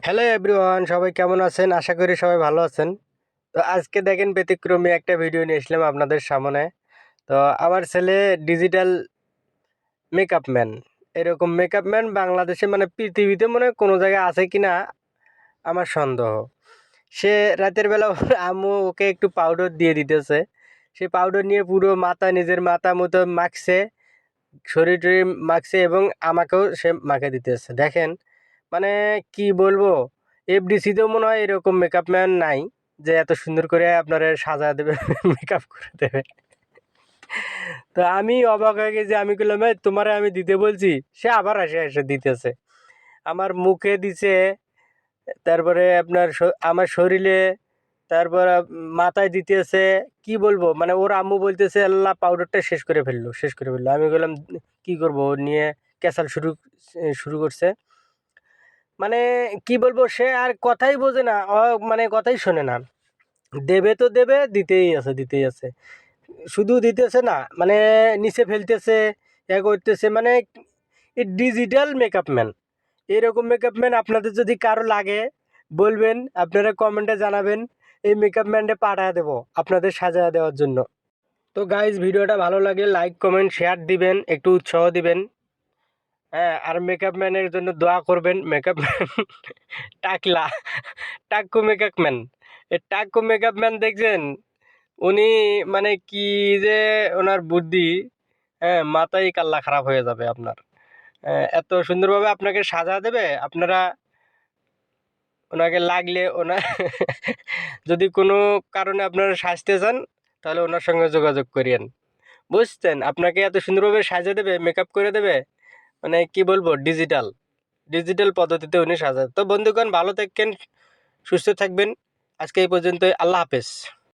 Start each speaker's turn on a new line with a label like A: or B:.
A: Hello everyone, সবাই কেমন আছেন? আশা করি সবাই ভালো আছেন। তো আজকে দেখেন ব্যতিক্রমী একটা ভিডিও নিয়ে আসলাম আপনাদের সামনে। তো আমার ছেলে ডিজিটাল মেকআপ ম্যান। এরকম মেকআপ ম্যান বাংলাদেশে মানে পৃথিবীতে মনে হয় কোনো জায়গায় আছে কিনা আমার সন্দেহ। সে রাতের বেলা ওর আম্মু ওকে একটু পাউডার দিয়ে দিতেছে। সে পাউডার নিয়ে পুরো মাথা নিজের মাথা মতো মাখছে, শরীর টরীর মাখছে এবং আমাকেও সে মাখে দিতেছে। দেখেন মানে কি বলবো, এফডিসিতেও মনে হয় এরকম মেকআপ ম্যান নাই যে এত সুন্দর করে আপনারা সাজা দেবে মেকআপ করে দেবে। তো আমি অবাক হয়ে গেছি, আমি বললাম "এই, তোমারে আমি দিতে বলছি", সে আবার এসে এসে দিতেছে। আমার মুখে দিছে, তারপরে আপনার আমার শরীরে, তারপর মাথায় দিতেছে। কি বলবো, মানে ওর আম্মু বলতেছে আল্লাহ পাউডারটা শেষ করে ফেললো, শেষ করে ফেললো। আমি বললাম কি করবো, ও নিয়ে ক্যাসাল শুরু শুরু করছে। মানে কি বলবো, সে আর কথাই বোঝে না, মানে কথাই শোনে না। দেবে তো দেবে, দিতেই আছে দিতেই আছে। শুধু দিতেছে না, মানে নিচে ফেলতেছে, এ করতেছে, মানে ডিজিটাল মেকআপ ম্যান। এরকম মেকআপ ম্যান আপনাদের যদি কারো লাগে বলবেন, আপনারা কমেন্টে জানাবেন, এই মেকআপ ম্যানটা পাঠিয়ে দেবো আপনাদের সাজিয়ে দেওয়ার জন্য। তো গাইজ, ভিডিওটা ভালো লাগে লাইক কমেন্ট শেয়ার দিবেন, একটু উৎসাহ দিবেন। হ্যাঁ, আর মেকআপ ম্যানের জন্য দোয়া করবেন। মেকআপ ম্যান টাকলা, টাক্কু মেকআপ ম্যান। এই টাক্কু মেকআপ ম্যান দেখছেন, উনি মানে কি যে ওনার বুদ্ধি, হ্যাঁ মাথায় কাল্লা খারাপ হয়ে যাবে আপনার। এত সুন্দরভাবে আপনাকে সাজা দেবে। আপনারা ওনাকে লাগলে যদি কোনো কারণে আপনারা সাজতে চান, তাহলে ওনার সঙ্গে যোগাযোগ করিয়েন। বুঝছেন, আপনাকে এত সুন্দরভাবে সাজিয়ে দেবে, মেকআপ করে দেবে, মানে কি বলবো, ডিজিটাল ডিজিটাল পদ্ধতিতে উনি সাজান। তো বন্ধুগণ, ভালো থাকেন, সুস্থ থাকবেন। আজকে এই পর্যন্তই। আল্লাহ হাফেজ।